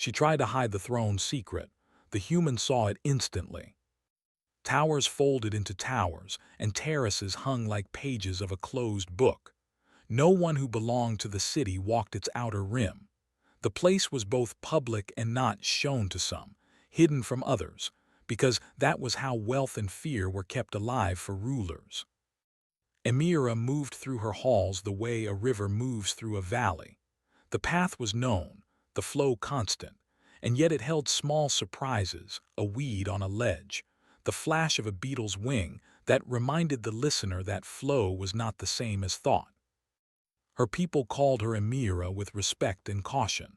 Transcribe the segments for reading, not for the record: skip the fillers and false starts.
She tried to hide the throne's secret. The human saw it instantly. Towers folded into towers, and terraces hung like pages of a closed book. No one who belonged to the city walked its outer rim. The place was both public and not, shown to some, hidden from others, because that was how wealth and fear were kept alive for rulers. Emira moved through her halls the way a river moves through a valley. The path was known, the flow constant, and yet it held small surprises, a weed on a ledge, the flash of a beetle's wing that reminded the listener that flow was not the same as thought. Her people called her Emira with respect and caution.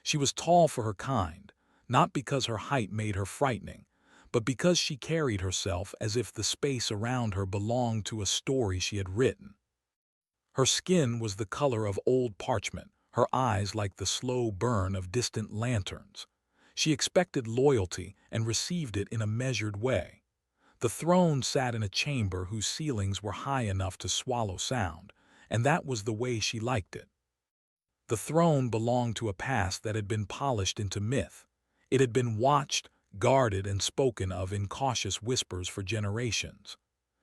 She was tall for her kind, not because her height made her frightening, but because she carried herself as if the space around her belonged to a story she had written. Her skin was the color of old parchment, her eyes like the slow burn of distant lanterns. She expected loyalty and received it in a measured way. The throne sat in a chamber whose ceilings were high enough to swallow sound, and that was the way she liked it. The throne belonged to a past that had been polished into myth. It had been watched, guarded, and spoken of in cautious whispers for generations.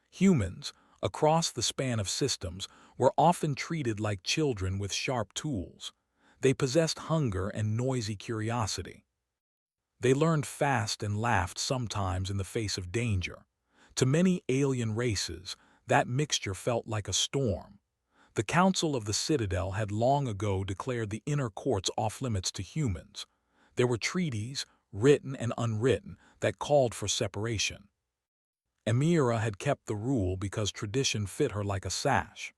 Humans, across the span of systems, were often treated like children with sharp tools. They possessed hunger and noisy curiosity. They learned fast and laughed sometimes in the face of danger. To many alien races, that mixture felt like a storm. The Council of the Citadel had long ago declared the inner courts off-limits to humans. There were treaties, written and unwritten, that called for separation. Emira had kept the rule because tradition fit her like a sash.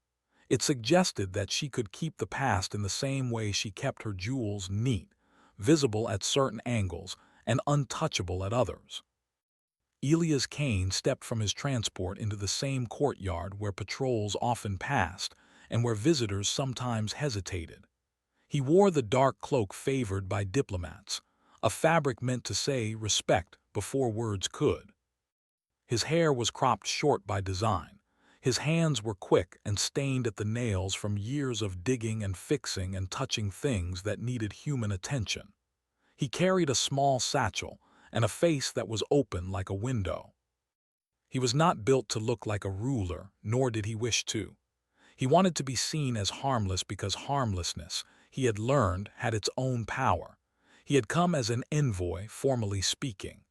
It suggested that she could keep the past in the same way she kept her jewels neat, visible at certain angles and untouchable at others. Elias Kane stepped from his transport into the same courtyard where patrols often passed and where visitors sometimes hesitated. He wore the dark cloak favored by diplomats, a fabric meant to say respect before words could. His hair was cropped short by design. His hands were quick and stained at the nails from years of digging and fixing and touching things that needed human attention. He carried a small satchel and a face that was open like a window. He was not built to look like a ruler, nor did he wish to. He wanted to be seen as harmless because harmlessness, he had learned, had its own power. He had come as an envoy, formally speaking.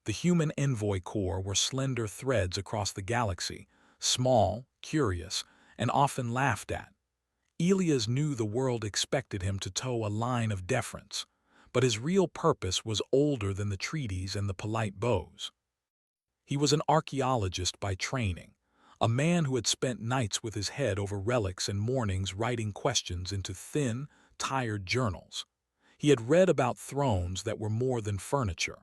The human envoy corps were slender threads across the galaxy, small, curious, and often laughed at. Elias knew the world expected him to toe a line of deference, but his real purpose was older than the treaties and the polite bows. He was an archaeologist by training, a man who had spent nights with his head over relics and mornings writing questions into thin, tired journals. He had read about thrones that were more than furniture.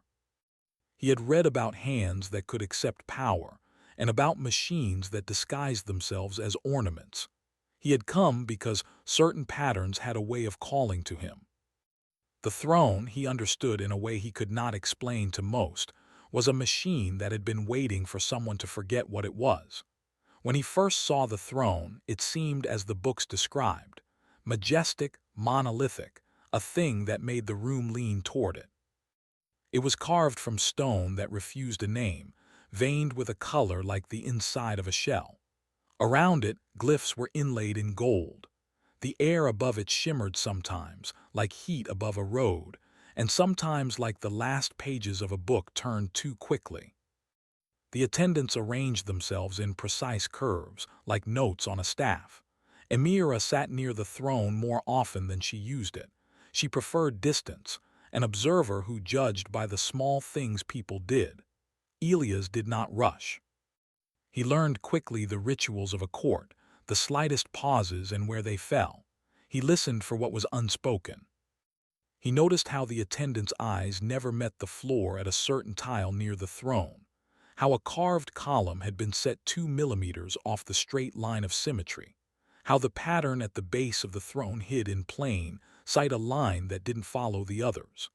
He had read about hands that could accept power, and about machines that disguised themselves as ornaments. He had come because certain patterns had a way of calling to him. The throne, he understood in a way he could not explain to most, was a machine that had been waiting for someone to forget what it was. When he first saw the throne, it seemed as the books described, majestic, monolithic, a thing that made the room lean toward it. It was carved from stone that refused a name, veined with a color like the inside of a shell. Around it, glyphs were inlaid in gold. The air above it shimmered sometimes, like heat above a road, and sometimes like the last pages of a book turned too quickly. The attendants arranged themselves in precise curves, like notes on a staff. Emira sat near the throne more often than she used it. She preferred distance, an observer who judged by the small things people did. Elias did not rush. He learned quickly the rituals of a court, the slightest pauses and where they fell. He listened for what was unspoken. He noticed how the attendants' eyes never met the floor at a certain tile near the throne, how a carved column had been set 2 millimeters off the straight line of symmetry, how the pattern at the base of the throne hid in plain sight a line that didn't follow the others.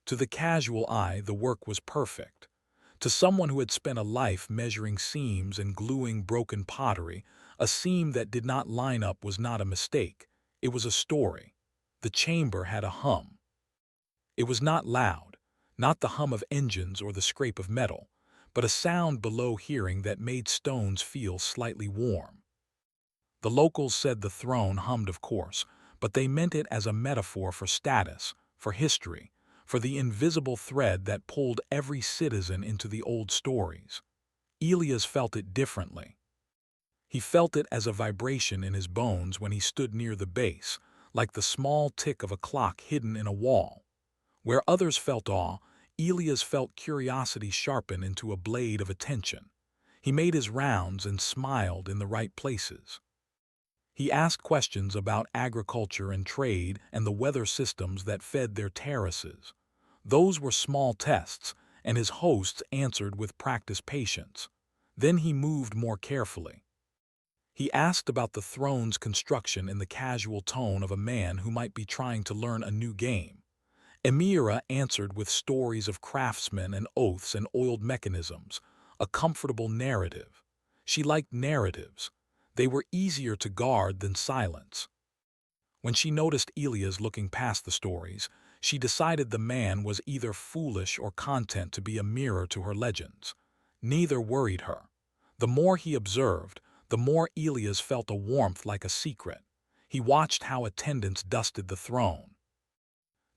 To the casual eye, the work was perfect. To someone who had spent a life measuring seams and gluing broken pottery, a seam that did not line up was not a mistake. It was a story. The chamber had a hum. It was not loud, not the hum of engines or the scrape of metal, but a sound below hearing that made stones feel slightly warm. The locals said the throne hummed, of course, but they meant it as a metaphor for status, for history, for the invisible thread that pulled every citizen into the old stories. Elias felt it differently. He felt it as a vibration in his bones when he stood near the base, like the small tick of a clock hidden in a wall. Where others felt awe, Elias felt curiosity sharpen into a blade of attention. He made his rounds and smiled in the right places. He asked questions about agriculture and trade and the weather systems that fed their terraces. Those were small tests, and his hosts answered with practiced patience. Then he moved more carefully. He asked about the throne's construction in the casual tone of a man who might be trying to learn a new game. Emira answered with stories of craftsmen and oaths and oiled mechanisms, a comfortable narrative. She liked narratives. They were easier to guard than silence. When she noticed Elias looking past the stories, she decided the man was either foolish or content to be a mirror to her legends. Neither worried her. The more he observed, the more Elias felt a warmth like a secret. He watched how attendants dusted the throne.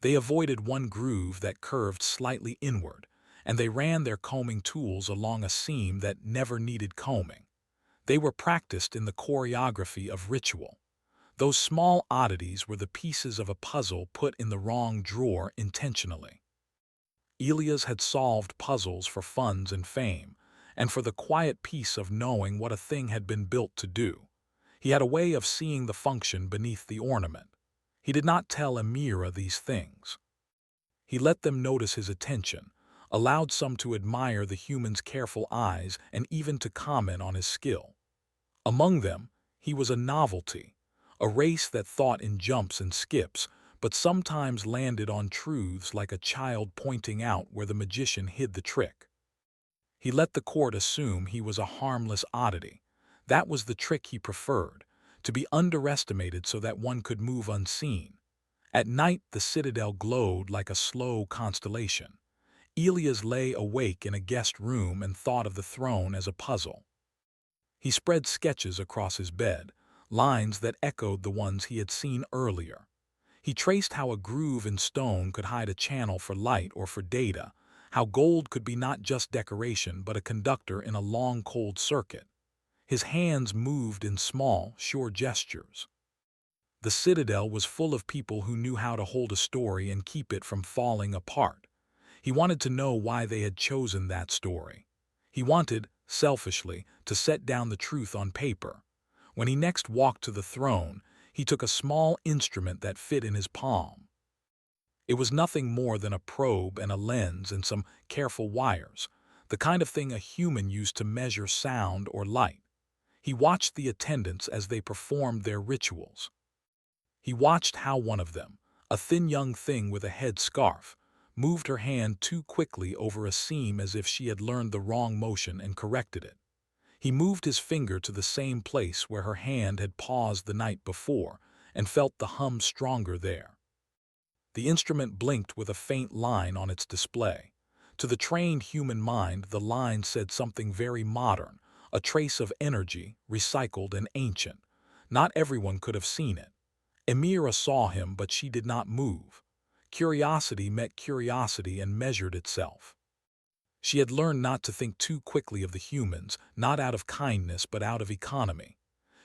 They avoided one groove that curved slightly inward, and they ran their combing tools along a seam that never needed combing. They were practiced in the choreography of ritual. Those small oddities were the pieces of a puzzle put in the wrong drawer intentionally. Elias had solved puzzles for funds and fame, and for the quiet peace of knowing what a thing had been built to do. He had a way of seeing the function beneath the ornament. He did not tell Emira these things. He let them notice his attention, allowed some to admire the human's careful eyes and even to comment on his skill. Among them, he was a novelty, a race that thought in jumps and skips, but sometimes landed on truths like a child pointing out where the magician hid the trick. He let the court assume he was a harmless oddity. That was the trick he preferred, to be underestimated so that one could move unseen. At night, the citadel glowed like a slow constellation. Elias lay awake in a guest room and thought of the throne as a puzzle. He spread sketches across his bed, lines that echoed the ones he had seen earlier. He traced how a groove in stone could hide a channel for light or for data, how gold could be not just decoration but a conductor in a long cold circuit. His hands moved in small, sure gestures. The citadel was full of people who knew how to hold a story and keep it from falling apart. He wanted to know why they had chosen that story. He wanted, selfishly, to set down the truth on paper. When he next walked to the throne, he took a small instrument that fit in his palm. It was nothing more than a probe and a lens and some careful wires, the kind of thing a human used to measure sound or light. He watched the attendants as they performed their rituals. He watched how one of them, a thin young thing with a head scarf, moved her hand too quickly over a seam as if she had learned the wrong motion and corrected it. He moved his finger to the same place where her hand had paused the night before and felt the hum stronger there. The instrument blinked with a faint line on its display. To the trained human mind, the line said something very modern, a trace of energy, recycled and ancient. Not everyone could have seen it. Emira saw him, but she did not move. Curiosity met curiosity and measured itself. She had learned not to think too quickly of the humans, not out of kindness but out of economy.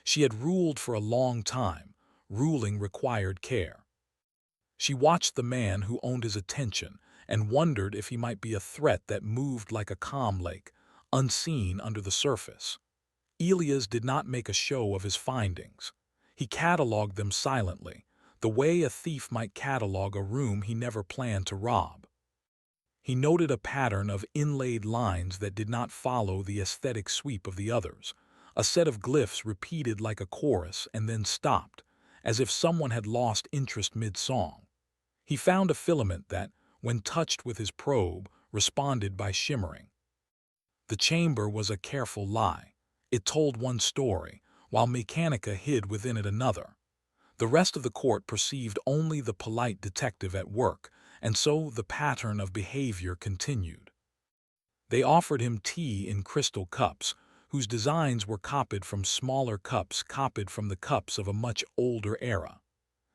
She had ruled for a long time. Ruling required care. She watched the man who owned his attention and wondered if he might be a threat that moved like a calm lake, unseen under the surface. Elias did not make a show of his findings. He catalogued them silently, the way a thief might catalog a room he never planned to rob. He noted a pattern of inlaid lines that did not follow the aesthetic sweep of the others, a set of glyphs repeated like a chorus and then stopped, as if someone had lost interest mid-song. He found a filament that, when touched with his probe, responded by shimmering. The chamber was a careful lie. It told one story, while Mechanica hid within it another. The rest of the court perceived only the polite detective at work, and so the pattern of behavior continued. They offered him tea in crystal cups, whose designs were copied from smaller cups copied from the cups of a much older era.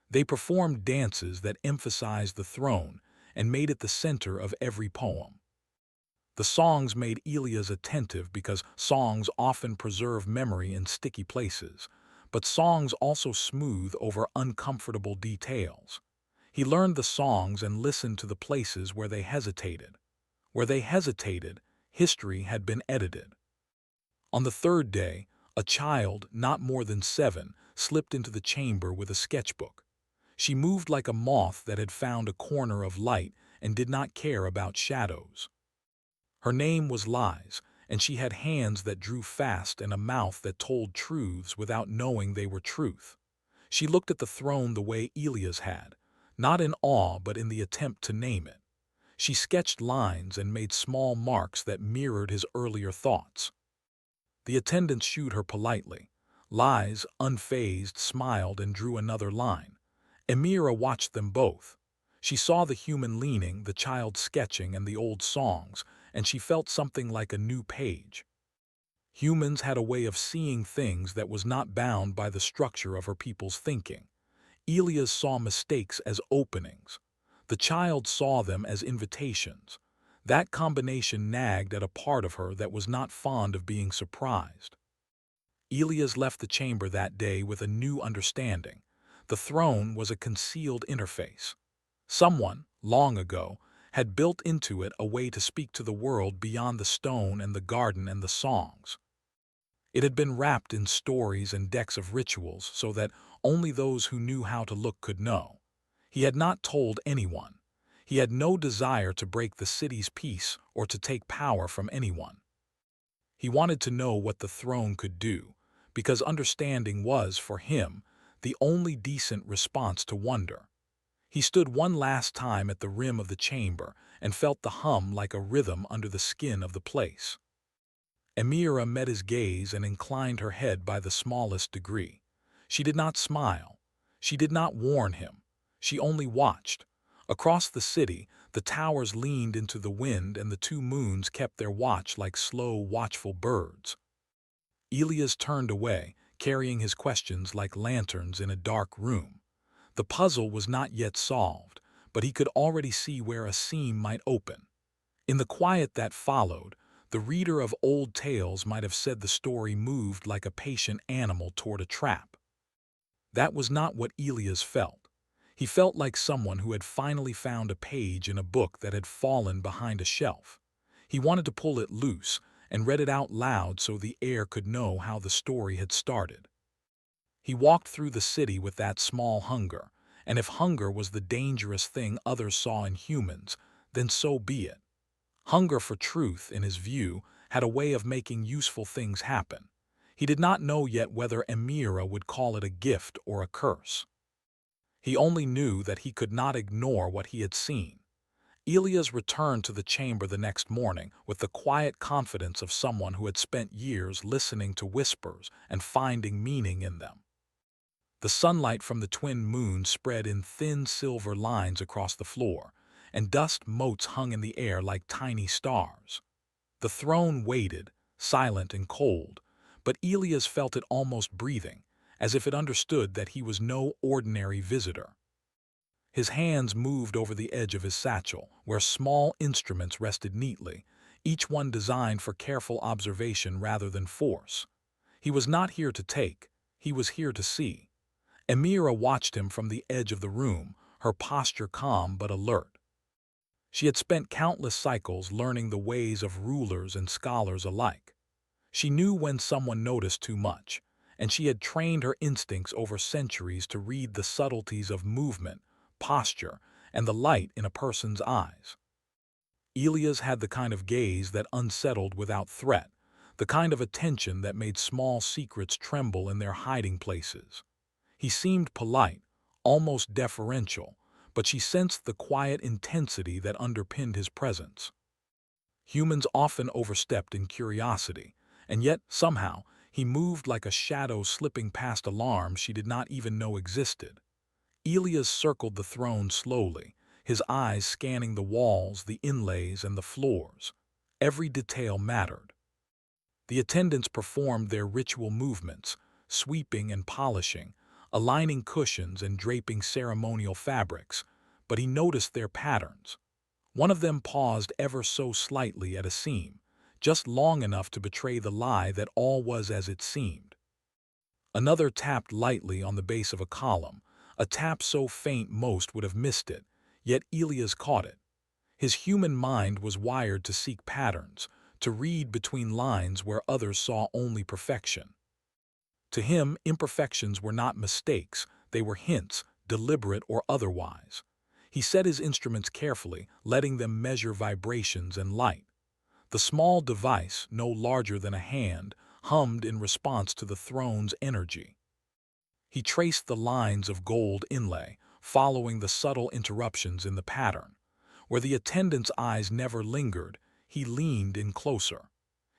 They performed dances that emphasized the throne and made it the center of every poem. The songs made Elias attentive because songs often preserve memory in sticky places, but songs also smooth over uncomfortable details. He learned the songs and listened to the places where they hesitated. Where they hesitated, history had been edited. On the third day, a child, not more than 7, slipped into the chamber with a sketchbook. She moved like a moth that had found a corner of light and did not care about shadows. Her name was Lies, and she had hands that drew fast and a mouth that told truths without knowing they were truth. She looked at the throne the way Elias had, not in awe but in the attempt to name it. She sketched lines and made small marks that mirrored his earlier thoughts. The attendant shooed her politely. Lies, unfazed, smiled and drew another line. Emira watched them both. She saw the human leaning, the child sketching, and the old songs, and she felt something like a new page. Humans had a way of seeing things that was not bound by the structure of her people's thinking. Elias saw mistakes as openings. The child saw them as invitations. That combination nagged at a part of her that was not fond of being surprised. Elias left the chamber that day with a new understanding. The throne was a concealed interface. Someone, long ago, had built into it a way to speak to the world beyond the stone and the garden and the songs. It had been wrapped in stories and decks of rituals so that only those who knew how to look could know. He had not told anyone. He had no desire to break the city's peace or to take power from anyone. He wanted to know what the throne could do, because understanding was, for him, the only decent response to wonder. He stood one last time at the rim of the chamber and felt the hum like a rhythm under the skin of the place. Emira met his gaze and inclined her head by the smallest degree. She did not smile. She did not warn him. She only watched. Across the city, the towers leaned into the wind and the 2 moons kept their watch like slow, watchful birds. Elias turned away, carrying his questions like lanterns in a dark room. The puzzle was not yet solved, but he could already see where a seam might open. In the quiet that followed, the reader of old tales might have said the story moved like a patient animal toward a trap. That was not what Elias felt. He felt like someone who had finally found a page in a book that had fallen behind a shelf. He wanted to pull it loose and read it out loud so the air could know how the story had started. He walked through the city with that small hunger, and if hunger was the dangerous thing others saw in humans, then so be it. Hunger for truth, in his view, had a way of making useful things happen. He did not know yet whether Emira would call it a gift or a curse. He only knew that he could not ignore what he had seen. Elias returned to the chamber the next morning with the quiet confidence of someone who had spent years listening to whispers and finding meaning in them. The sunlight from the twin moons spread in thin silver lines across the floor, and dust motes hung in the air like tiny stars. The throne waited, silent and cold, but Elias felt it almost breathing, as if it understood that he was no ordinary visitor. His hands moved over the edge of his satchel, where small instruments rested neatly, each one designed for careful observation rather than force. He was not here to take, he was here to see. Emira watched him from the edge of the room, her posture calm but alert. She had spent countless cycles learning the ways of rulers and scholars alike. She knew when someone noticed too much, and she had trained her instincts over centuries to read the subtleties of movement, posture, and the light in a person's eyes. Elias had the kind of gaze that unsettled without threat, the kind of attention that made small secrets tremble in their hiding places. He seemed polite, almost deferential, but she sensed the quiet intensity that underpinned his presence. Humans often overstepped in curiosity, and yet, somehow, he moved like a shadow slipping past alarms she did not even know existed. Elias circled the throne slowly, his eyes scanning the walls, the inlays, and the floors. Every detail mattered. The attendants performed their ritual movements, sweeping and polishing, aligning cushions and draping ceremonial fabrics, but he noticed their patterns. One of them paused ever so slightly at a seam, just long enough to betray the lie that all was as it seemed. Another tapped lightly on the base of a column, a tap so faint most would have missed it, yet Elias caught it. His human mind was wired to seek patterns, to read between lines where others saw only perfection. To him, imperfections were not mistakes, they were hints, deliberate or otherwise. He set his instruments carefully, letting them measure vibrations and light. The small device, no larger than a hand, hummed in response to the throne's energy. He traced the lines of gold inlay, following the subtle interruptions in the pattern. Where the attendant's eyes never lingered, he leaned in closer.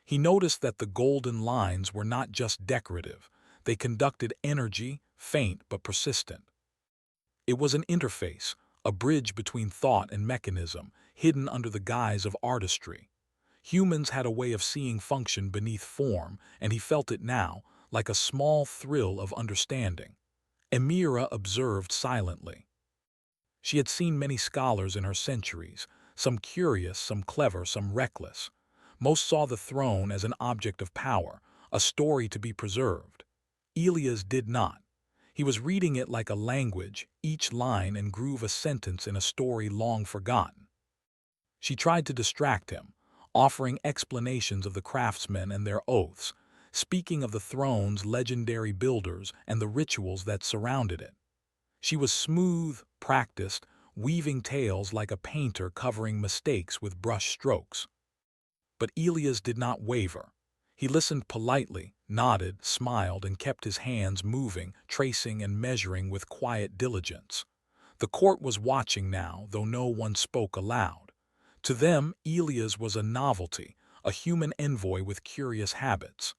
He noticed that the golden lines were not just decorative, they conducted energy, faint but persistent. It was an interface, a bridge between thought and mechanism, hidden under the guise of artistry. Humans had a way of seeing function beneath form, and he felt it now, like a small thrill of understanding. Emira observed silently. She had seen many scholars in her centuries, some curious, some clever, some reckless. Most saw the throne as an object of power, a story to be preserved. Elias did not. He was reading it like a language, each line and groove a sentence in a story long forgotten. She tried to distract him, offering explanations of the craftsmen and their oaths, speaking of the throne's legendary builders and the rituals that surrounded it. She was smooth, practiced, weaving tales like a painter covering mistakes with brush strokes. But Elias did not waver. He listened politely, nodded, smiled, and kept his hands moving, tracing and measuring with quiet diligence. The court was watching now, though no one spoke aloud. To them, Elias was a novelty, a human envoy with curious habits.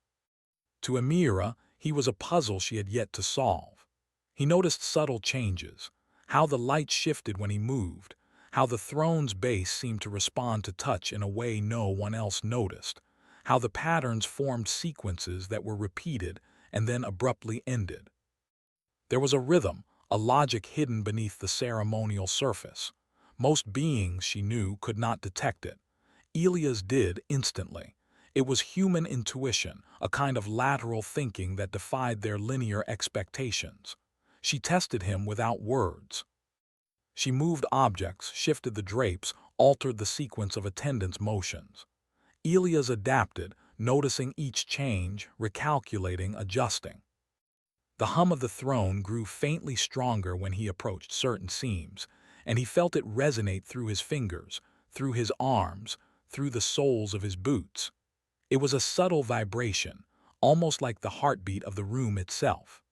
To Emira, he was a puzzle she had yet to solve. He noticed subtle changes, how the light shifted when he moved, how the throne's base seemed to respond to touch in a way no one else noticed, how the patterns formed sequences that were repeated and then abruptly ended. There was a rhythm, a logic hidden beneath the ceremonial surface. Most beings, she knew, could not detect it. Elias did instantly. It was human intuition, a kind of lateral thinking that defied their linear expectations. She tested him without words. She moved objects, shifted the drapes, altered the sequence of attendants' motions. Elias adapted, noticing each change, recalculating, adjusting. The hum of the throne grew faintly stronger when he approached certain seams, and he felt it resonate through his fingers, through his arms, through the soles of his boots. It was a subtle vibration, almost like the heartbeat of the room itself.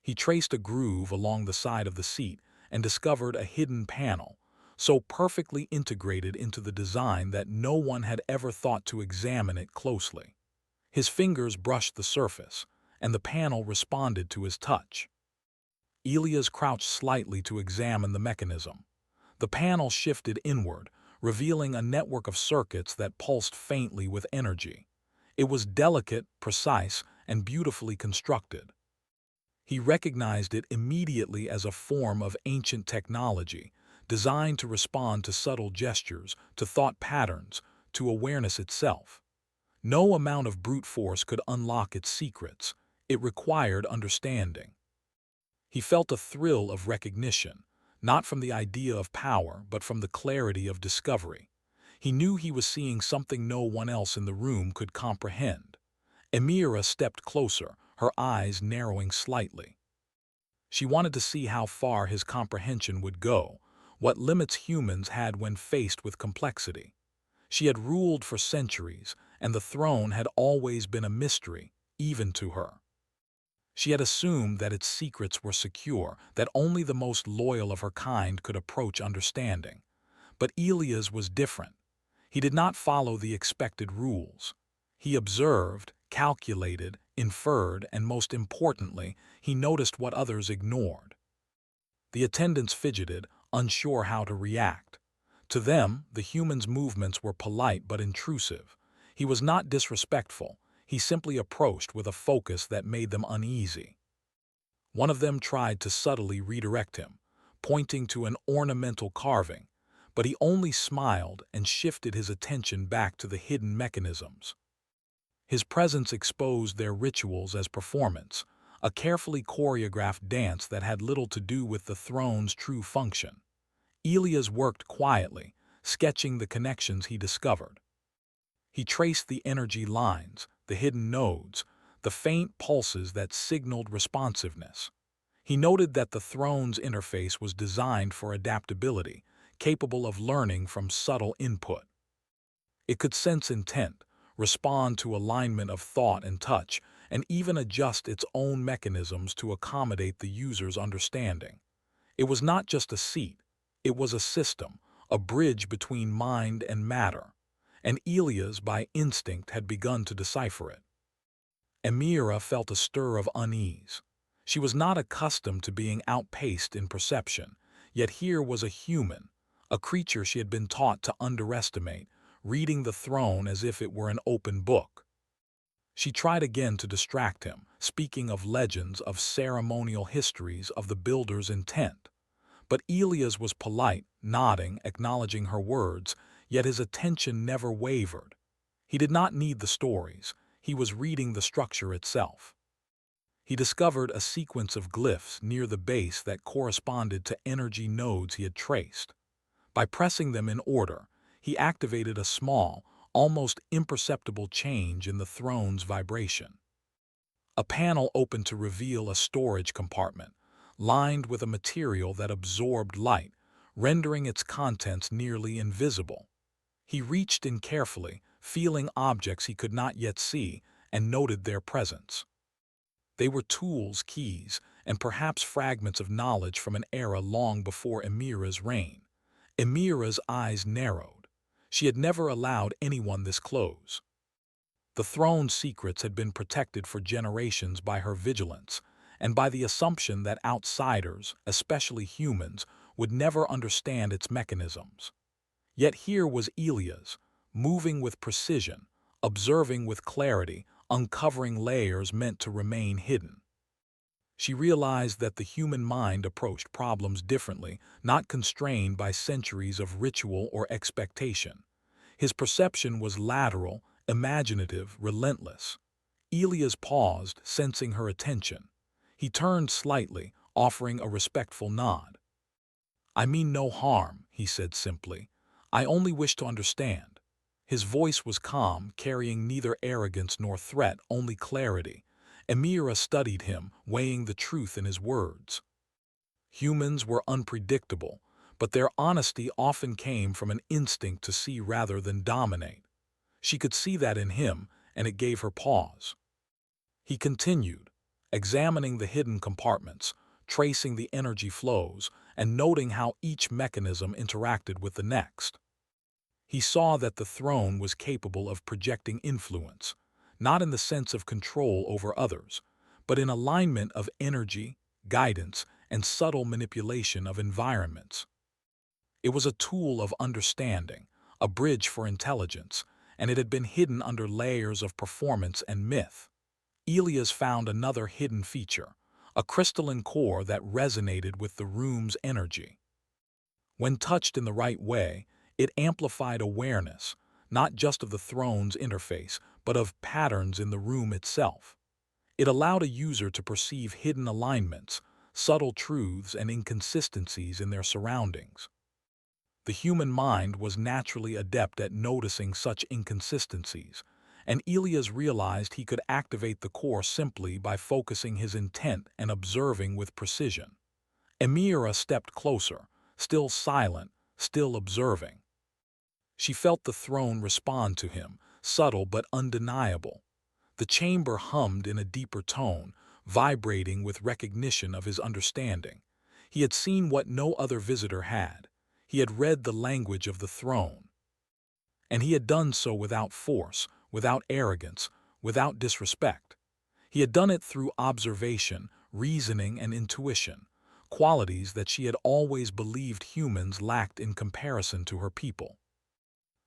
He traced a groove along the side of the seat and discovered a hidden panel, so perfectly integrated into the design that no one had ever thought to examine it closely. His fingers brushed the surface, and the panel responded to his touch. Elias crouched slightly to examine the mechanism. The panel shifted inward, revealing a network of circuits that pulsed faintly with energy. It was delicate, precise, and beautifully constructed. He recognized it immediately as a form of ancient technology, designed to respond to subtle gestures, to thought patterns, to awareness itself. No amount of brute force could unlock its secrets. It required understanding. He felt a thrill of recognition, not from the idea of power, but from the clarity of discovery. He knew he was seeing something no one else in the room could comprehend. Emira stepped closer, her eyes narrowing slightly. She wanted to see how far his comprehension would go, what limits humans had when faced with complexity. She had ruled for centuries, and the throne had always been a mystery, even to her. She had assumed that its secrets were secure, that only the most loyal of her kind could approach understanding. But Elias was different. He did not follow the expected rules. He observed, calculated, inferred, and most importantly, he noticed what others ignored. The attendants fidgeted, unsure how to react. To them, the human's movements were polite but intrusive. He was not disrespectful, he simply approached with a focus that made them uneasy. One of them tried to subtly redirect him, pointing to an ornamental carving, but he only smiled and shifted his attention back to the hidden mechanisms. His presence exposed their rituals as performance, a carefully choreographed dance that had little to do with the throne's true function. Elias worked quietly, sketching the connections he discovered. He traced the energy lines, the hidden nodes, the faint pulses that signaled responsiveness. He noted that the throne's interface was designed for adaptability, capable of learning from subtle input. It could sense intent, respond to alignment of thought and touch, and even adjust its own mechanisms to accommodate the user's understanding. It was not just a seat, it was a system, a bridge between mind and matter, and Elias, by instinct, had begun to decipher it. Emira felt a stir of unease. She was not accustomed to being outpaced in perception, yet here was a human, a creature she had been taught to underestimate, reading the throne as if it were an open book. She tried again to distract him, speaking of legends, of ceremonial histories, of the builder's intent. But Elias was polite, nodding, acknowledging her words, yet his attention never wavered. He did not need the stories, he was reading the structure itself. He discovered a sequence of glyphs near the base that corresponded to energy nodes he had traced. By pressing them in order, he activated a small, almost imperceptible change in the throne's vibration. A panel opened to reveal a storage compartment, lined with a material that absorbed light, rendering its contents nearly invisible. He reached in carefully, feeling objects he could not yet see, and noted their presence. They were tools, keys, and perhaps fragments of knowledge from an era long before Emira's reign. Emira's eyes narrowed. She had never allowed anyone this close. The throne's secrets had been protected for generations by her vigilance, and by the assumption that outsiders, especially humans, would never understand its mechanisms. Yet here was Elias, moving with precision, observing with clarity, uncovering layers meant to remain hidden. She realized that the human mind approached problems differently, not constrained by centuries of ritual or expectation. His perception was lateral, imaginative, relentless. Elias paused, sensing her attention. He turned slightly, offering a respectful nod. "I mean no harm," he said simply. "I only wish to understand." His voice was calm, carrying neither arrogance nor threat, only clarity. Emira studied him, weighing the truth in his words. Humans were unpredictable, but their honesty often came from an instinct to see rather than dominate. She could see that in him, and it gave her pause. He continued, examining the hidden compartments, tracing the energy flows, and noting how each mechanism interacted with the next. He saw that the throne was capable of projecting influence, not in the sense of control over others, but in alignment of energy, guidance, and subtle manipulation of environments. It was a tool of understanding, a bridge for intelligence, and it had been hidden under layers of performance and myth. Elias found another hidden feature, a crystalline core that resonated with the room's energy. When touched in the right way, it amplified awareness, not just of the throne's interface, but of patterns in the room itself. It allowed a user to perceive hidden alignments, subtle truths, and inconsistencies in their surroundings. The human mind was naturally adept at noticing such inconsistencies, and Elias realized he could activate the core simply by focusing his intent and observing with precision. Emira stepped closer, still silent, still observing. She felt the throne respond to him, subtle but undeniable. The chamber hummed in a deeper tone, vibrating with recognition of his understanding. He had seen what no other visitor had. He had read the language of the throne. And he had done so without force, without arrogance, without disrespect. He had done it through observation, reasoning, and intuition, qualities that she had always believed humans lacked in comparison to her people.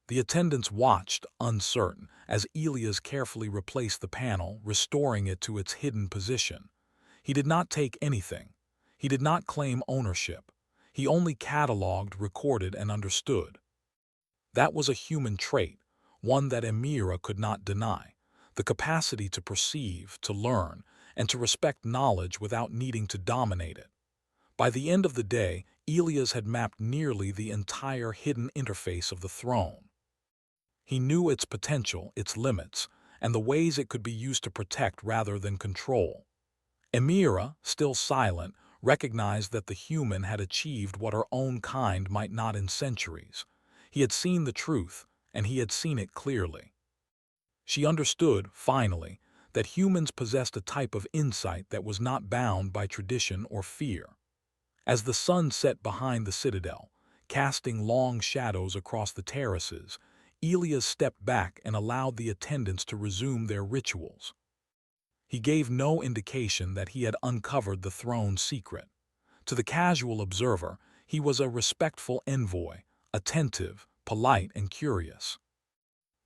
The attendants watched, uncertain, as Elias carefully replaced the panel, restoring it to its hidden position. He did not take anything. He did not claim ownership. He only cataloged, recorded, and understood. That was a human trait, one that Emira could not deny: the capacity to perceive, to learn, and to respect knowledge without needing to dominate it. By the end of the day, Elias had mapped nearly the entire hidden interface of the throne. He knew its potential, its limits, and the ways it could be used to protect rather than control. Emira, still silent, recognized that the human had achieved what her own kind might not in centuries. He had seen the truth, and he had seen it clearly. She understood, finally, that humans possessed a type of insight that was not bound by tradition or fear. As the sun set behind the citadel, casting long shadows across the terraces, Elias stepped back and allowed the attendants to resume their rituals. He gave no indication that he had uncovered the throne's secret. To the casual observer, he was a respectful envoy, attentive, polite, and curious.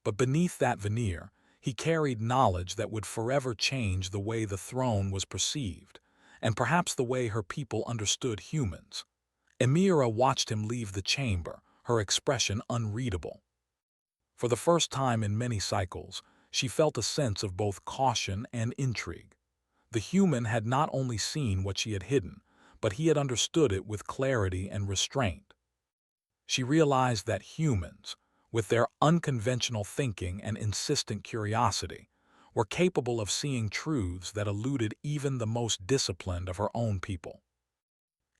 But beneath that veneer, he carried knowledge that would forever change the way the throne was perceived, and perhaps the way her people understood humans. Emira watched him leave the chamber, her expression unreadable. For the first time in many cycles, she felt a sense of both caution and intrigue. The human had not only seen what she had hidden, but he had understood it with clarity and restraint. She realized that humans, with their unconventional thinking and insistent curiosity, were capable of seeing truths that eluded even the most disciplined of her own people.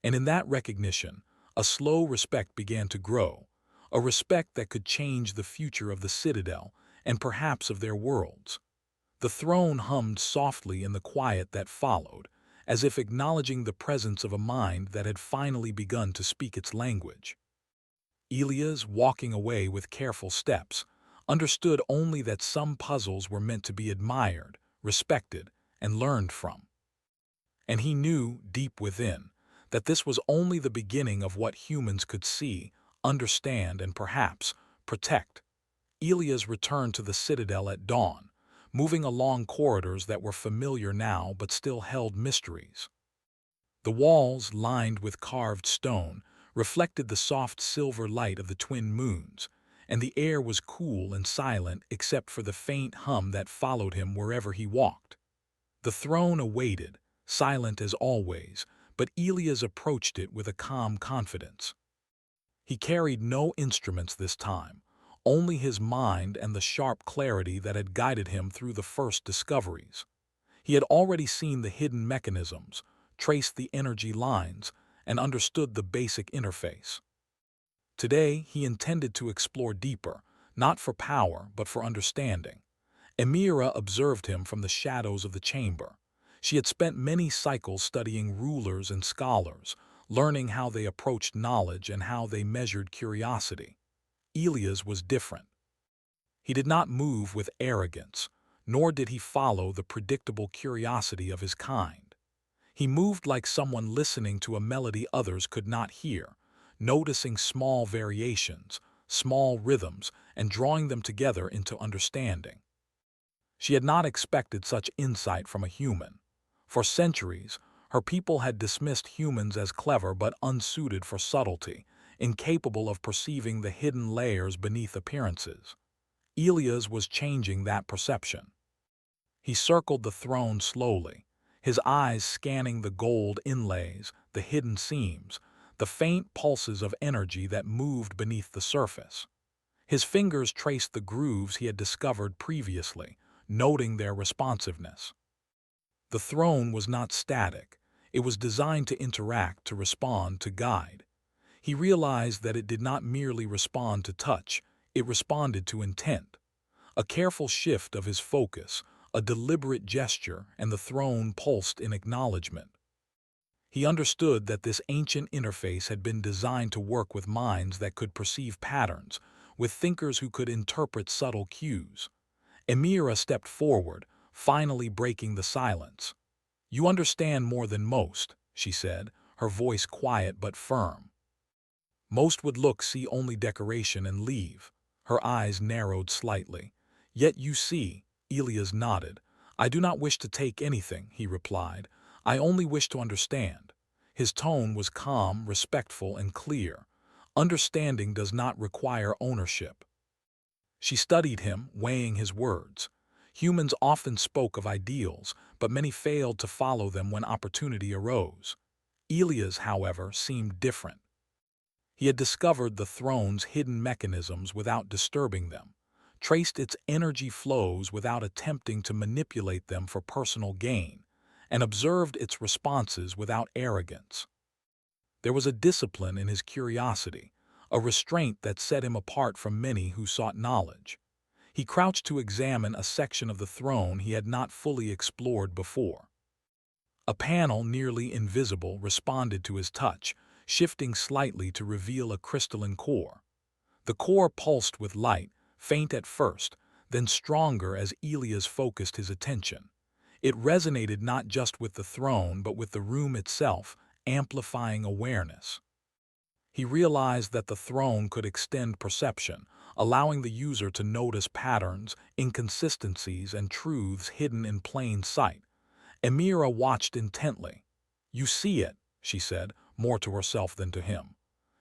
And in that recognition, a slow respect began to grow, a respect that could change the future of the citadel and perhaps of their worlds. The throne hummed softly in the quiet that followed, as if acknowledging the presence of a mind that had finally begun to speak its language. Elias, walking away with careful steps, understood only that some puzzles were meant to be admired, respected, and learned from. And he knew, deep within, that this was only the beginning of what humans could see, understand, and perhaps protect. Elias returned to the citadel at dawn, moving along corridors that were familiar now but still held mysteries. The walls, lined with carved stone, reflected the soft silver light of the twin moons, and the air was cool and silent except for the faint hum that followed him wherever he walked. The throne awaited, silent as always, but Elias approached it with a calm confidence. He carried no instruments this time, only his mind and the sharp clarity that had guided him through the first discoveries. He had already seen the hidden mechanisms, traced the energy lines, and understood the basic interface. Today, he intended to explore deeper, not for power but for understanding. Emira observed him from the shadows of the chamber. She had spent many cycles studying rulers and scholars, learning how they approached knowledge and how they measured curiosity. Elias was different. He did not move with arrogance, nor did he follow the predictable curiosity of his kind. He moved like someone listening to a melody others could not hear, noticing small variations, small rhythms, and drawing them together into understanding. She had not expected such insight from a human. For centuries, her people had dismissed humans as clever but unsuited for subtlety, incapable of perceiving the hidden layers beneath appearances. Elias was changing that perception. He circled the throne slowly, his eyes scanning the gold inlays, the hidden seams, the faint pulses of energy that moved beneath the surface. His fingers traced the grooves he had discovered previously, noting their responsiveness. The throne was not static. It was designed to interact, to respond, to guide. He realized that it did not merely respond to touch, it responded to intent. A careful shift of his focus, a deliberate gesture, and the throne pulsed in acknowledgement. He understood that this ancient interface had been designed to work with minds that could perceive patterns, with thinkers who could interpret subtle cues. Emira stepped forward, finally breaking the silence. "You understand more than most," she said, her voice quiet but firm. Most would look, see only decoration and leave. Her eyes narrowed slightly. Yet you see, Elias nodded. I do not wish to take anything, he replied. I only wish to understand. His tone was calm, respectful, and clear. Understanding does not require ownership. She studied him, weighing his words. Humans often spoke of ideals, but many failed to follow them when opportunity arose. Elias, however, seemed different. He had discovered the throne's hidden mechanisms without disturbing them, traced its energy flows without attempting to manipulate them for personal gain, and observed its responses without arrogance. There was a discipline in his curiosity, a restraint that set him apart from many who sought knowledge. He crouched to examine a section of the throne he had not fully explored before. A panel nearly invisible responded to his touch, shifting slightly to reveal a crystalline core. The core pulsed with light, faint at first, then stronger as Elias focused his attention. It resonated not just with the throne but with the room itself, amplifying awareness. He realized that the throne could extend perception, allowing the user to notice patterns, inconsistencies, and truths hidden in plain sight. Emira watched intently. You see it, she said, more to herself than to him.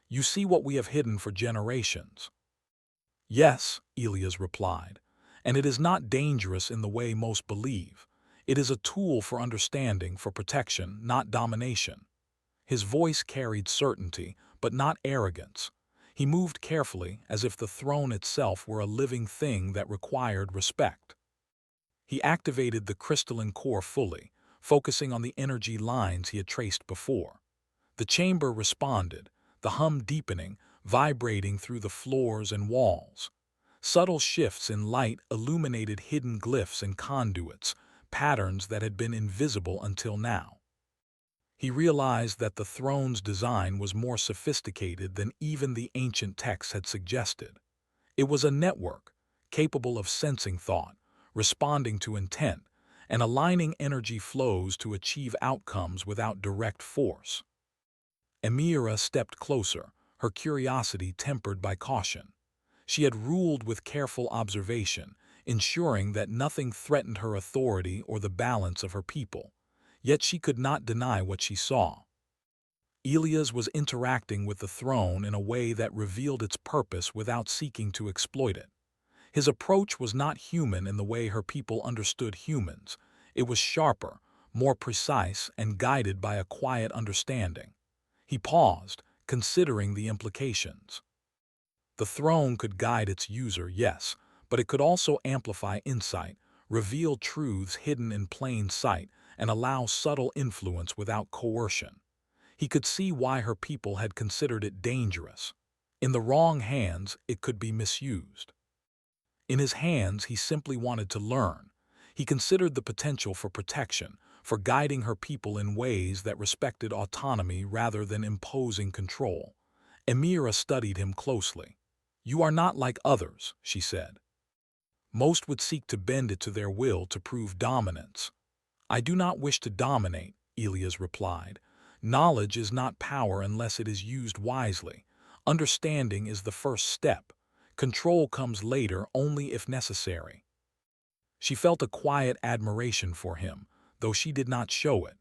You see what we have hidden for generations. Yes, Elias replied, and it is not dangerous in the way most believe. It is a tool for understanding, for protection, not domination. His voice carried certainty, but not arrogance. He moved carefully, as if the throne itself were a living thing that required respect. He activated the crystalline core fully, focusing on the energy lines he had traced before. The chamber responded, the hum deepening, vibrating through the floors and walls. Subtle shifts in light illuminated hidden glyphs and conduits, patterns that had been invisible until now. He realized that the throne's design was more sophisticated than even the ancient texts had suggested. It was a network, capable of sensing thought, responding to intent, and aligning energy flows to achieve outcomes without direct force. Emira stepped closer, her curiosity tempered by caution. She had ruled with careful observation, ensuring that nothing threatened her authority or the balance of her people. Yet she could not deny what she saw. Elias was interacting with the throne in a way that revealed its purpose without seeking to exploit it. His approach was not human in the way her people understood humans. It was sharper, more precise, and guided by a quiet understanding. He paused, considering the implications. The throne could guide its user, yes, but it could also amplify insight, reveal truths hidden in plain sight, and allow subtle influence without coercion. He could see why her people had considered it dangerous. In the wrong hands, it could be misused. In his hands, he simply wanted to learn. He considered the potential for protection, for guiding her people in ways that respected autonomy rather than imposing control. Emira studied him closely. You are not like others, she said. Most would seek to bend it to their will to prove dominance. I do not wish to dominate, Elias replied. Knowledge is not power unless it is used wisely. Understanding is the first step. Control comes later only if necessary. She felt a quiet admiration for him, though she did not show it.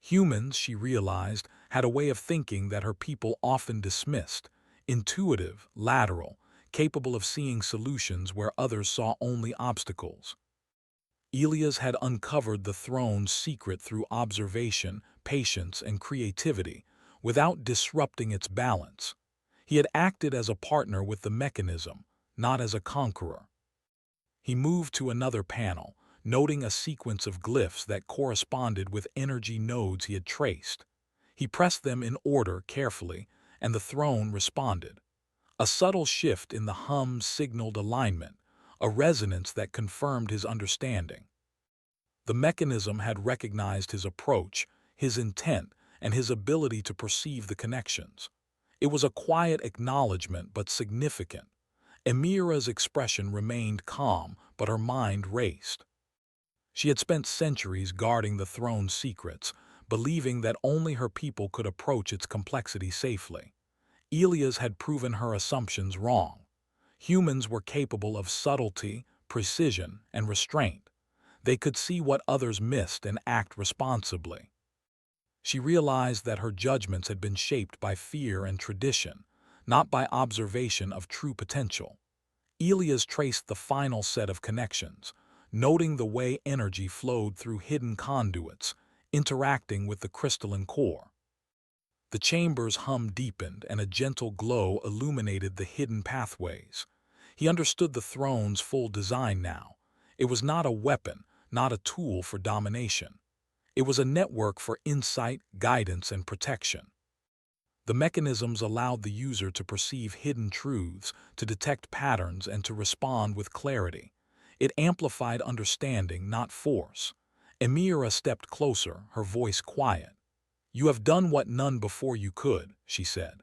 Humans, she realized, had a way of thinking that her people often dismissed, intuitive, lateral, capable of seeing solutions where others saw only obstacles. Elias had uncovered the throne's secret through observation, patience, and creativity, without disrupting its balance. He had acted as a partner with the mechanism, not as a conqueror. He moved to another panel, noting a sequence of glyphs that corresponded with energy nodes he had traced. He pressed them in order carefully, and the throne responded. A subtle shift in the hum signaled alignment, a resonance that confirmed his understanding. The mechanism had recognized his approach, his intent, and his ability to perceive the connections. It was a quiet acknowledgement but significant. Emira's expression remained calm, but her mind raced. She had spent centuries guarding the throne's secrets, believing that only her people could approach its complexity safely. Elias had proven her assumptions wrong. Humans were capable of subtlety, precision, and restraint. They could see what others missed and act responsibly. She realized that her judgments had been shaped by fear and tradition, not by observation of true potential. Elias traced the final set of connections, noting the way energy flowed through hidden conduits, interacting with the crystalline core. The chamber's hum deepened, and a gentle glow illuminated the hidden pathways. He understood the throne's full design now. It was not a weapon, not a tool for domination. It was a network for insight, guidance, and protection. The mechanisms allowed the user to perceive hidden truths, to detect patterns, and to respond with clarity. It amplified understanding, not force. Emira stepped closer, her voice quiet. "You have done what none before you could," she said.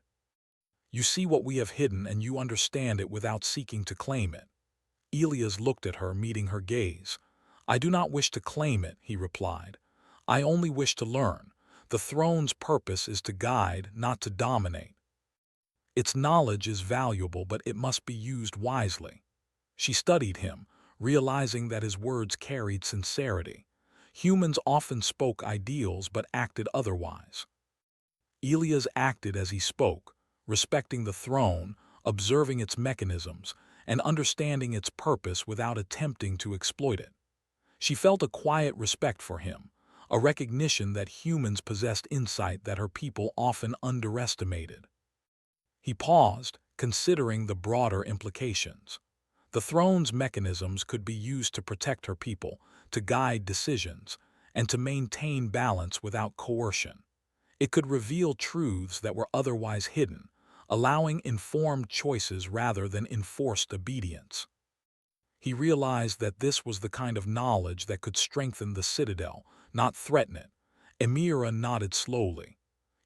"You see what we have hidden and you understand it without seeking to claim it." Elias looked at her, meeting her gaze. "I do not wish to claim it," he replied. "I only wish to learn. The throne's purpose is to guide, not to dominate. Its knowledge is valuable, but it must be used wisely." She studied him, realizing that his words carried sincerity. Humans often spoke ideals but acted otherwise. Elias acted as he spoke, respecting the throne, observing its mechanisms, and understanding its purpose without attempting to exploit it. She felt a quiet respect for him, a recognition that humans possessed insight that her people often underestimated. He paused, considering the broader implications. The throne's mechanisms could be used to protect her people, to guide decisions, and to maintain balance without coercion. It could reveal truths that were otherwise hidden, allowing informed choices rather than enforced obedience. He realized that this was the kind of knowledge that could strengthen the citadel, not threaten it. Emira nodded slowly.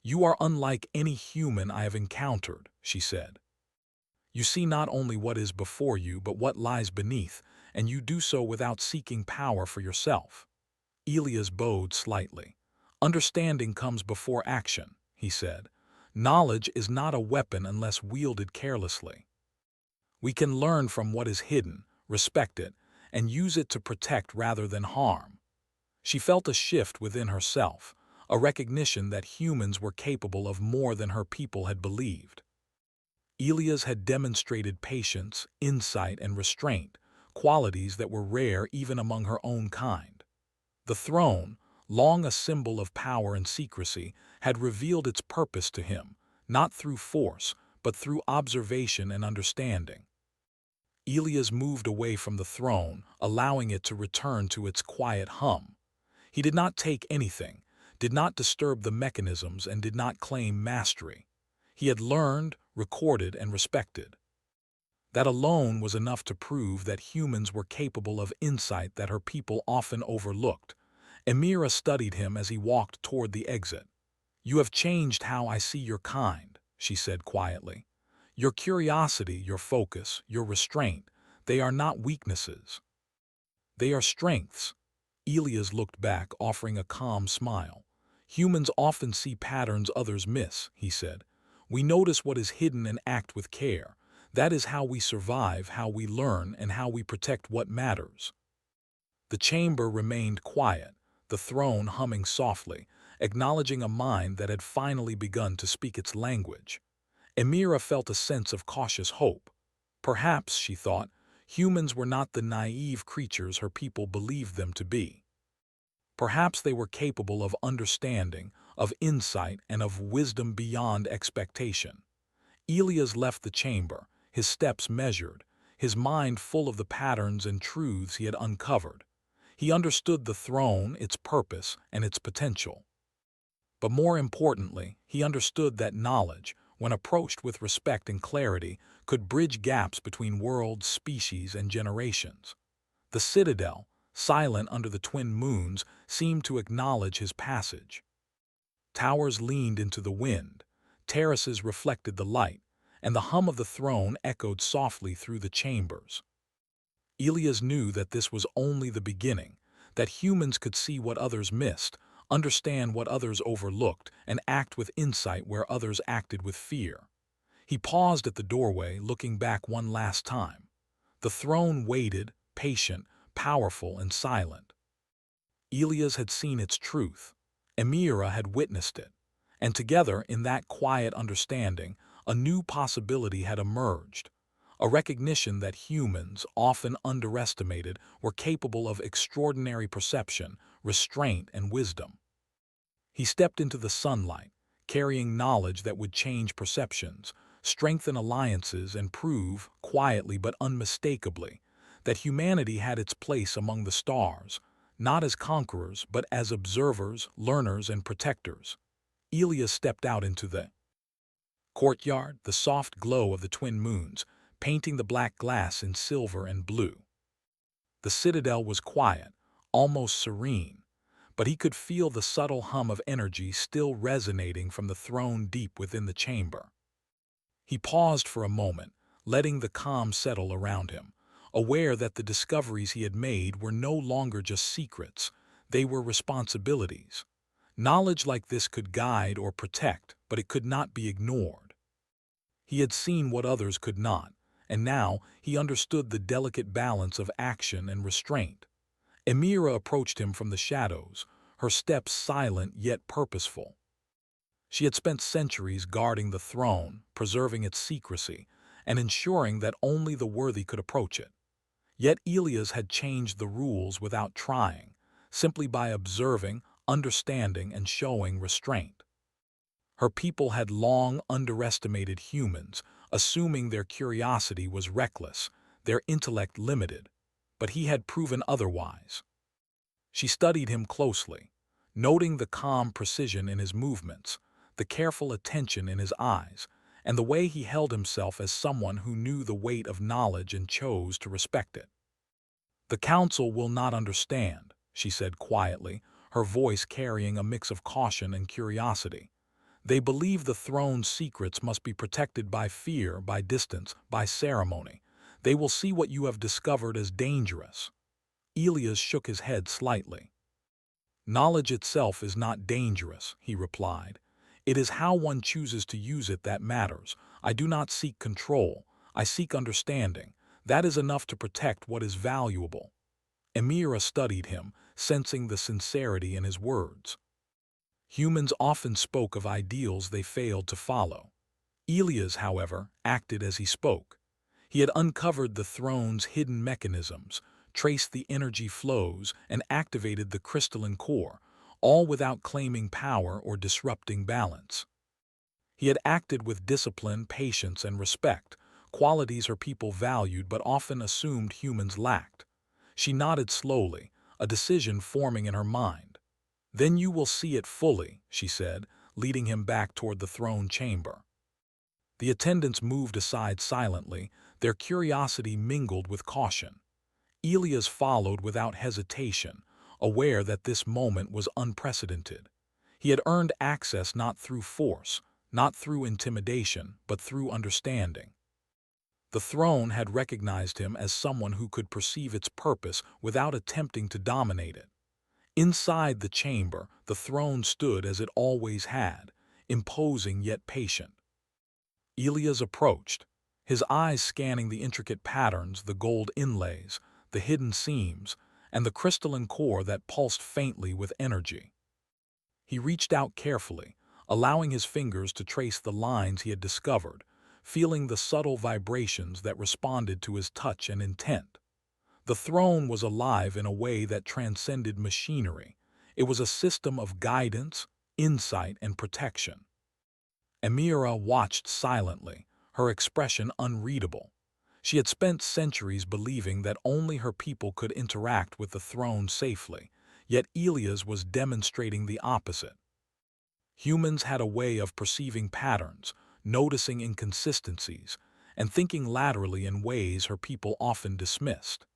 "You are unlike any human I have encountered," she said. "You see not only what is before you but what lies beneath, and you do so without seeking power for yourself." Elias bowed slightly. "Understanding comes before action," he said. "Knowledge is not a weapon unless wielded carelessly. We can learn from what is hidden, respect it, and use it to protect rather than harm." She felt a shift within herself, a recognition that humans were capable of more than her people had believed. Elias had demonstrated patience, insight, and restraint, qualities that were rare even among her own kind. The throne, long a symbol of power and secrecy, had revealed its purpose to him, not through force, but through observation and understanding. Elias moved away from the throne, allowing it to return to its quiet hum. He did not take anything, did not disturb the mechanisms, and did not claim mastery. He had learned, recorded, and respected. That alone was enough to prove that humans were capable of insight that her people often overlooked. Emira studied him as he walked toward the exit. "You have changed how I see your kind," she said quietly. "Your curiosity, your focus, your restraint, they are not weaknesses. They are strengths." Elias looked back, offering a calm smile. "Humans often see patterns others miss," he said. "We notice what is hidden and act with care. That is how we survive, how we learn, and how we protect what matters." The chamber remained quiet, the throne humming softly, acknowledging a mind that had finally begun to speak its language. Emira felt a sense of cautious hope. Perhaps, she thought, humans were not the naive creatures her people believed them to be. Perhaps they were capable of understanding, of insight, and of wisdom beyond expectation. Elias left the chamber, his steps measured, his mind full of the patterns and truths he had uncovered. He understood the throne, its purpose, and its potential. But more importantly, he understood that knowledge, when approached with respect and clarity, could bridge gaps between worlds, species, and generations. The citadel, silent under the twin moons, seemed to acknowledge his passage. Towers leaned into the wind, terraces reflected the light, and the hum of the throne echoed softly through the chambers. Elias knew that this was only the beginning, that humans could see what others missed, understand what others overlooked, and act with insight where others acted with fear. He paused at the doorway, looking back one last time. The throne waited, patient, powerful, and silent. Elias had seen its truth. Emira had witnessed it. And together, in that quiet understanding, a new possibility had emerged. A recognition that humans, often underestimated, were capable of extraordinary perception, restraint, and wisdom. He stepped into the sunlight, carrying knowledge that would change perceptions, strengthen alliances, and prove, quietly but unmistakably, that humanity had its place among the stars, not as conquerors but as observers, learners, and protectors. Elias stepped out into the courtyard, the soft glow of the twin moons, painting the black glass in silver and blue. The citadel was quiet, almost serene, but he could feel the subtle hum of energy still resonating from the throne deep within the chamber. He paused for a moment, letting the calm settle around him, aware that the discoveries he had made were no longer just secrets, they were responsibilities. Knowledge like this could guide or protect, but it could not be ignored. He had seen what others could not, and now he understood the delicate balance of action and restraint. Emira approached him from the shadows, her steps silent yet purposeful. She had spent centuries guarding the throne, preserving its secrecy, and ensuring that only the worthy could approach it. Yet Elias had changed the rules without trying, simply by observing, understanding, and showing restraint. Her people had long underestimated humans, assuming their curiosity was reckless, their intellect limited, but he had proven otherwise. She studied him closely, noting the calm precision in his movements, the careful attention in his eyes, and the way he held himself as someone who knew the weight of knowledge and chose to respect it. "The council will not understand," she said quietly, her voice carrying a mix of caution and curiosity. "They believe the throne's secrets must be protected by fear, by distance, by ceremony. They will see what you have discovered as dangerous." Elias shook his head slightly. "Knowledge itself is not dangerous," he replied. "It is how one chooses to use it that matters. I do not seek control. I seek understanding. That is enough to protect what is valuable." Emira studied him, sensing the sincerity in his words. Humans often spoke of ideals they failed to follow. Elias, however, acted as he spoke. He had uncovered the throne's hidden mechanisms, traced the energy flows, and activated the crystalline core, all without claiming power or disrupting balance. He had acted with discipline, patience, and respect, qualities her people valued but often assumed humans lacked. She nodded slowly, a decision forming in her mind. "Then you will see it fully," she said, leading him back toward the throne chamber. The attendants moved aside silently, their curiosity mingled with caution. Elias followed without hesitation, aware that this moment was unprecedented. He had earned access not through force, not through intimidation, but through understanding. The throne had recognized him as someone who could perceive its purpose without attempting to dominate it. Inside the chamber, the throne stood as it always had, imposing yet patient. Elias approached, his eyes scanning the intricate patterns, the gold inlays, the hidden seams, and the crystalline core that pulsed faintly with energy. He reached out carefully, allowing his fingers to trace the lines he had discovered, feeling the subtle vibrations that responded to his touch and intent. The throne was alive in a way that transcended machinery. It was a system of guidance, insight, and protection. Emira watched silently, her expression unreadable. She had spent centuries believing that only her people could interact with the throne safely, yet Elias was demonstrating the opposite. Humans had a way of perceiving patterns, noticing inconsistencies, and thinking laterally in ways her people often dismissed.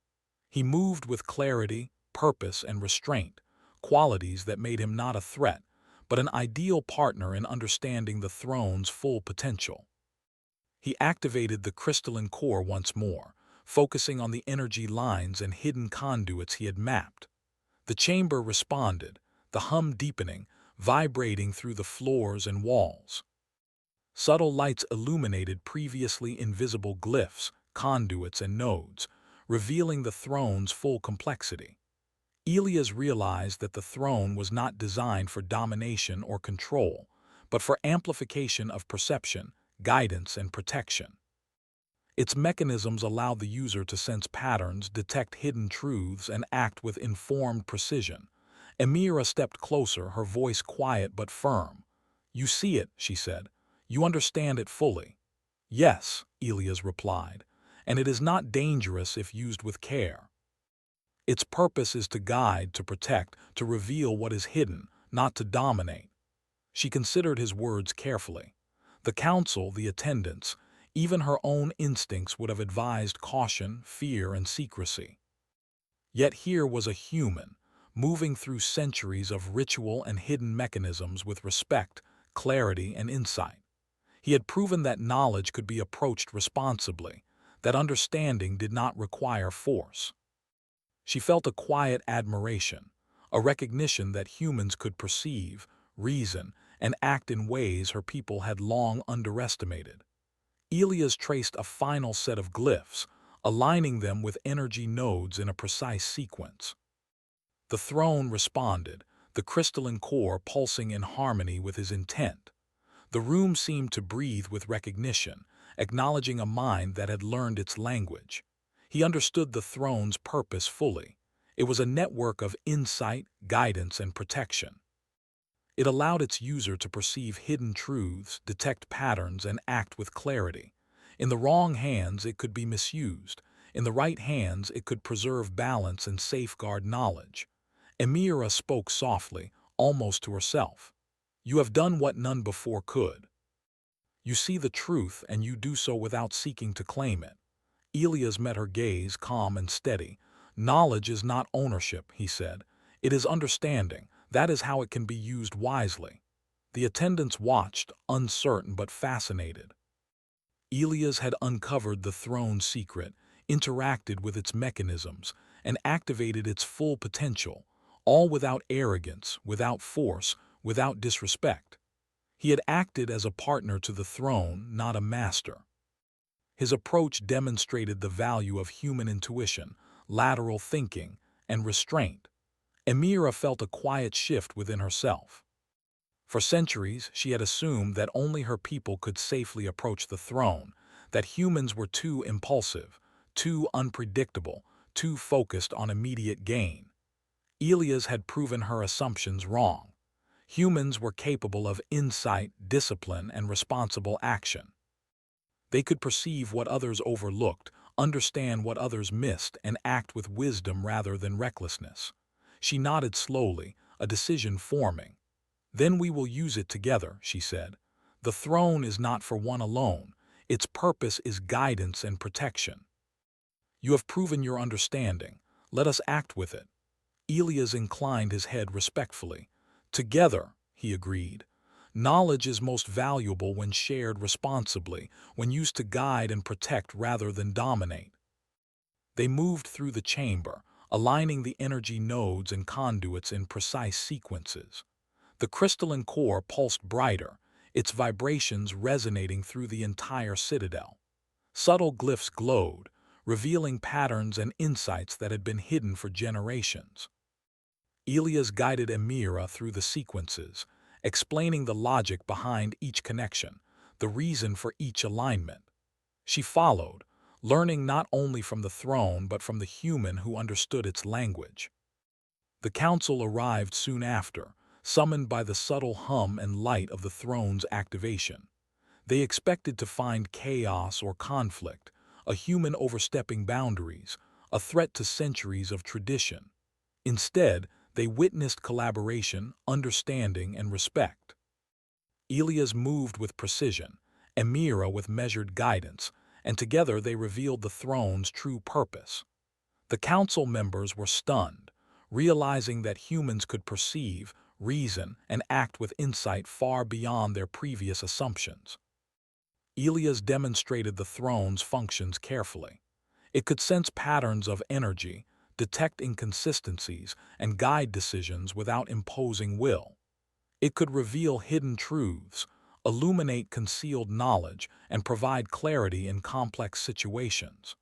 He moved with clarity, purpose, and restraint, qualities that made him not a threat, but an ideal partner in understanding the throne's full potential. He activated the crystalline core once more, focusing on the energy lines and hidden conduits he had mapped. The chamber responded, the hum deepening, vibrating through the floors and walls. Subtle lights illuminated previously invisible glyphs, conduits, and nodes, revealing the throne's full complexity. Elias realized that the throne was not designed for domination or control, but for amplification of perception, guidance, and protection. Its mechanisms allowed the user to sense patterns, detect hidden truths, and act with informed precision. Amira stepped closer, her voice quiet but firm. "You see it," she said. "You understand it fully." "Yes," Elias replied, "and it is not dangerous if used with care. Its purpose is to guide, to protect, to reveal what is hidden, not to dominate." She considered his words carefully. The council, the attendants, even her own instincts would have advised caution, fear, and secrecy. Yet here was a human, moving through centuries of ritual and hidden mechanisms with respect, clarity, and insight. He had proven that knowledge could be approached responsibly, that understanding did not require force. She felt a quiet admiration, a recognition that humans could perceive, reason, and act in ways her people had long underestimated. Elias traced a final set of glyphs, aligning them with energy nodes in a precise sequence. The throne responded, the crystalline core pulsing in harmony with his intent. The room seemed to breathe with recognition, acknowledging a mind that had learned its language. He understood the throne's purpose fully. It was a network of insight, guidance, and protection. It allowed its user to perceive hidden truths, detect patterns, and act with clarity. In the wrong hands, it could be misused. In the right hands, it could preserve balance and safeguard knowledge. Amira spoke softly, almost to herself. "You have done what none before could. You see the truth, and you do so without seeking to claim it." Elias met her gaze, calm and steady. "Knowledge is not ownership," he said. "It is understanding. That is how it can be used wisely." The attendants watched, uncertain but fascinated. Elias had uncovered the throne's secret, interacted with its mechanisms, and activated its full potential, all without arrogance, without force, without disrespect. He had acted as a partner to the throne, not a master. His approach demonstrated the value of human intuition, lateral thinking, and restraint. Amira felt a quiet shift within herself. For centuries, she had assumed that only her people could safely approach the throne, that humans were too impulsive, too unpredictable, too focused on immediate gain. Elias had proven her assumptions wrong. Humans were capable of insight, discipline, and responsible action. They could perceive what others overlooked, understand what others missed, and act with wisdom rather than recklessness. She nodded slowly, a decision forming. "Then we will use it together," she said. "The throne is not for one alone. Its purpose is guidance and protection. You have proven your understanding. Let us act with it." Elias inclined his head respectfully. "Together," he agreed. "Knowledge is most valuable when shared responsibly, when used to guide and protect rather than dominate." They moved through the chamber, aligning the energy nodes and conduits in precise sequences. The crystalline core pulsed brighter, its vibrations resonating through the entire citadel. Subtle glyphs glowed, revealing patterns and insights that had been hidden for generations. Elias guided Amira through the sequences, explaining the logic behind each connection, the reason for each alignment. She followed, learning not only from the throne but from the human who understood its language. The council arrived soon after, summoned by the subtle hum and light of the throne's activation. They expected to find chaos or conflict, a human overstepping boundaries, a threat to centuries of tradition. Instead, they witnessed collaboration, understanding, and respect. Elias moved with precision, Amira with measured guidance, and together they revealed the throne's true purpose. The council members were stunned, realizing that humans could perceive, reason, and act with insight far beyond their previous assumptions. Elias demonstrated the throne's functions carefully. It could sense patterns of energy, detect inconsistencies, and guide decisions without imposing will. It could reveal hidden truths, illuminate concealed knowledge, and provide clarity in complex situations.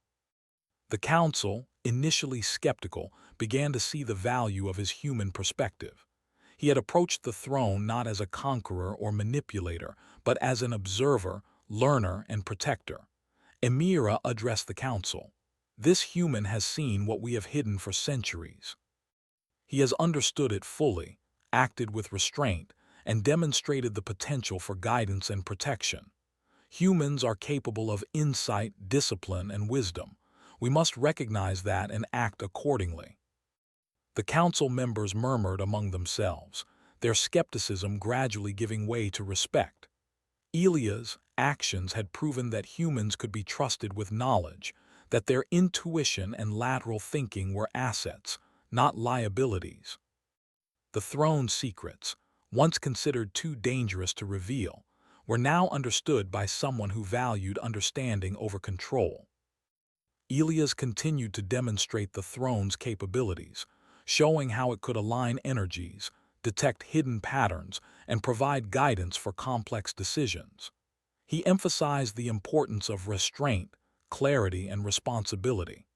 The council, initially skeptical, began to see the value of his human perspective. He had approached the throne not as a conqueror or manipulator, but as an observer, learner, and protector. Emira addressed the council. This human has seen what we have hidden for centuries. He has understood it fully, acted with restraint, and demonstrated the potential for guidance and protection. Humans are capable of insight, discipline, and wisdom. We must recognize that and act accordingly. The council members murmured among themselves, their skepticism gradually giving way to respect. Elia's actions had proven that humans could be trusted with knowledge, that their intuition and lateral thinking were assets, not liabilities. The throne's secrets, once considered too dangerous to reveal, were now understood by someone who valued understanding over control. Elias continued to demonstrate the throne's capabilities, showing how it could align energies, detect hidden patterns, and provide guidance for complex decisions. He emphasized the importance of restraint, clarity, and responsibility.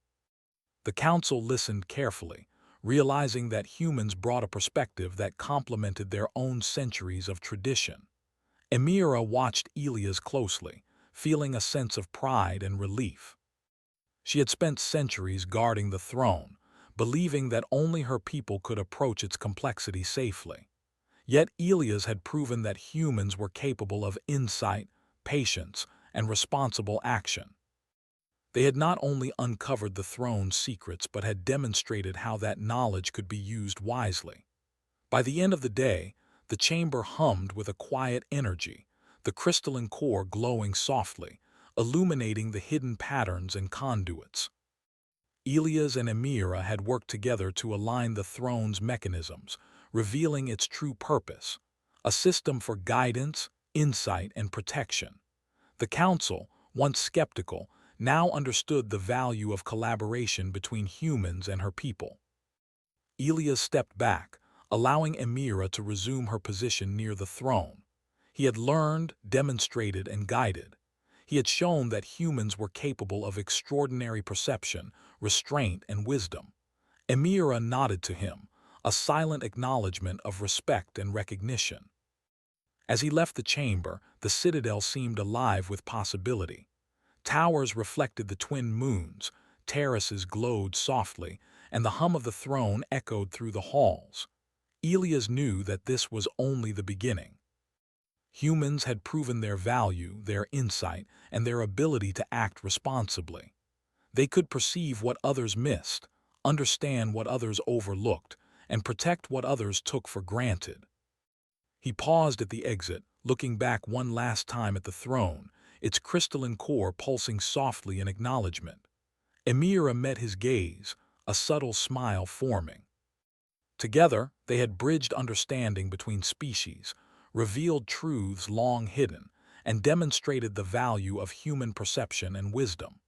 The council listened carefully, realizing that humans brought a perspective that complemented their own centuries of tradition. Emira watched Elias closely, feeling a sense of pride and relief. She had spent centuries guarding the throne, believing that only her people could approach its complexity safely. Yet Elias had proven that humans were capable of insight, patience, and responsible action. They had not only uncovered the throne's secrets but had demonstrated how that knowledge could be used wisely. By the end of the day, the chamber hummed with a quiet energy, the crystalline core glowing softly, illuminating the hidden patterns and conduits. Elias and Emira had worked together to align the throne's mechanisms, revealing its true purpose, a system for guidance, insight, and protection. The council, once skeptical, now understood the value of collaboration between humans and her people. Elias stepped back, allowing Emira to resume her position near the throne. He had learned, demonstrated, and guided. He had shown that humans were capable of extraordinary perception, restraint, and wisdom. Emira nodded to him, a silent acknowledgement of respect and recognition. As he left the chamber, the citadel seemed alive with possibility. Towers reflected the twin moons, terraces glowed softly, and the hum of the throne echoed through the halls. Elias knew that this was only the beginning. Humans had proven their value, their insight, and their ability to act responsibly. They could perceive what others missed, understand what others overlooked, and protect what others took for granted. He paused at the exit, looking back one last time at the throne, its crystalline core pulsing softly in acknowledgement. Emira met his gaze, a subtle smile forming. Together, they had bridged understanding between species, revealed truths long hidden, and demonstrated the value of human perception and wisdom.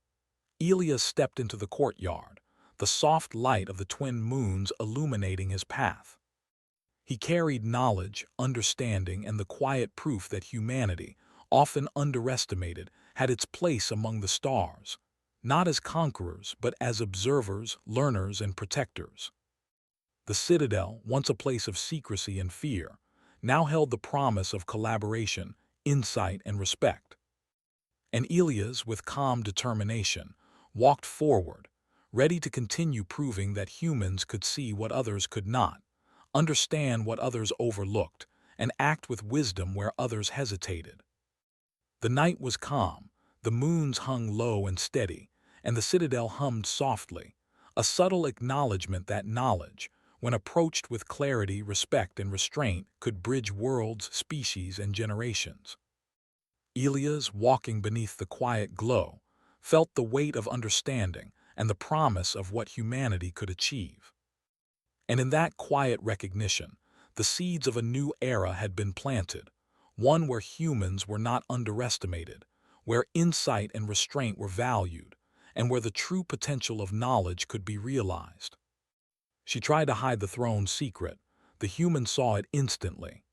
Elias stepped into the courtyard, the soft light of the twin moons illuminating his path. He carried knowledge, understanding, and the quiet proof that humanity, often underestimated, had its place among the stars, not as conquerors but as observers, learners, and protectors. The citadel, once a place of secrecy and fear, now held the promise of collaboration, insight, and respect. And Elias, with calm determination, walked forward, ready to continue proving that humans could see what others could not, understand what others overlooked, and act with wisdom where others hesitated. The night was calm, the moons hung low and steady, and the citadel hummed softly, a subtle acknowledgement that knowledge, when approached with clarity, respect, and restraint, could bridge worlds, species, and generations. Elias, walking beneath the quiet glow, felt the weight of understanding and the promise of what humanity could achieve. And in that quiet recognition, the seeds of a new era had been planted, one where humans were not underestimated, where insight and restraint were valued, and where the true potential of knowledge could be realized. She tried to hide the throne's secret. The human saw it instantly.